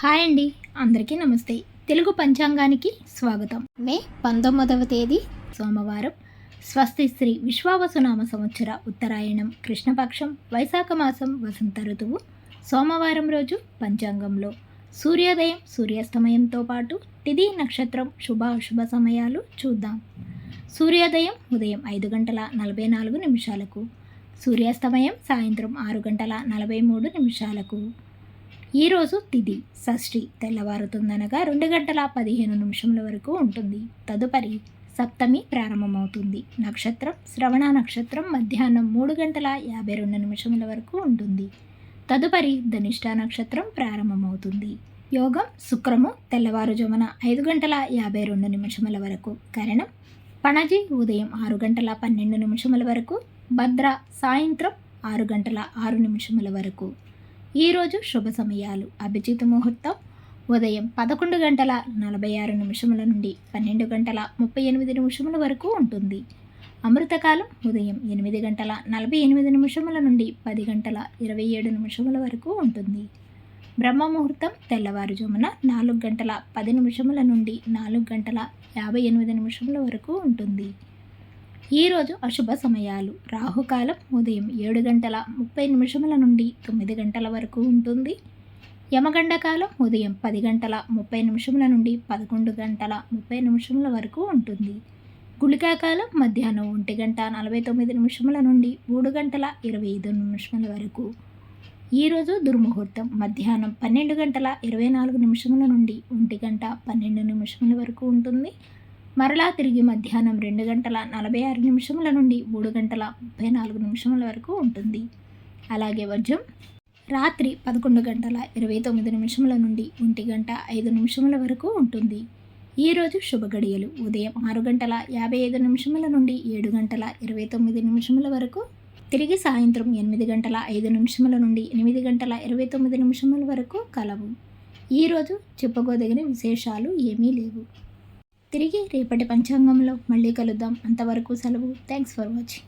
Hi అండి, అందరికీ నమస్తే. తెలుగు పంచాంగానికి స్వాగతం. మే 19వ తేదీ సోమవారం. స్వస్తి శ్రీ విశ్వావసునామ సంవత్సర ఉత్తరాయణం కృష్ణపక్షం వైశాఖ మాసం వసంత ఋతువు సోమవారం రోజు పంచాంగంలో సూర్యోదయం సూర్యాస్తమయంతో పాటు తిథి నక్షత్రం శుభ అశుభ సమయాలు చూద్దాం. సూర్యోదయం ఉదయం 5:44 సూర్యాస్తమయం సాయంత్రం 6:43. ఈరోజు తిథి షష్ఠి తెల్లవారుతుందనగా 2:15 వరకు ఉంటుంది. తదుపరి సప్తమి ప్రారంభమవుతుంది. నక్షత్రం శ్రవణ నక్షత్రం మధ్యాహ్నం 3:52 వరకు ఉంటుంది. తదుపరి ధనిష్ట నక్షత్రం ప్రారంభమవుతుంది. యోగం శుక్రము తెల్లవారుజామున 5:52 వరకు. కరణం పణజి ఉదయం 6:12 వరకు. భద్ర సాయంత్రం 6:06 వరకు. ఈరోజు శుభ సమయాలు. అభిజిత్ ముహూర్తం ఉదయం 11:46 నుండి 12:38 వరకు ఉంటుంది. అమృతకాలం ఉదయం 8:48 నుండి 10:27 వరకు ఉంటుంది. బ్రహ్మ ముహూర్తం తెల్లవారుజామున 4:10 నుండి 4:58 వరకు ఉంటుంది. ఈరోజు అశుభ సమయాలు. రాహుకాలం ఉదయం 7:30 నుండి 9 వరకు ఉంటుంది. యమగండ కాలం ఉదయం 10:30 నుండి 11:30 వరకు ఉంటుంది. గుళికా కాలం మధ్యాహ్నం 1:49 నుండి 3:25 వరకు. ఈరోజు దుర్ముహూర్తం మధ్యాహ్నం 12:24 నుండి 1:12 వరకు ఉంటుంది. మరలా తిరిగి మధ్యాహ్నం 2:46 నుండి 3:34 వరకు ఉంటుంది. అలాగే వర్జం రాత్రి 11:29 నుండి 1:05 వరకు ఉంటుంది. ఈరోజు శుభ గడియలు ఉదయం 6:55 నుండి 7:29 వరకు. తిరిగి సాయంత్రం 8:05 నుండి 8:29 వరకు కలవు. ఈరోజు చెప్పుకోదగిన విశేషాలు ఏమీ లేవు. తిరిగి రేపటి పంచాంగంలో మళ్ళీ కలుద్దాం. అంతవరకు సెలవు. Thanks for watching.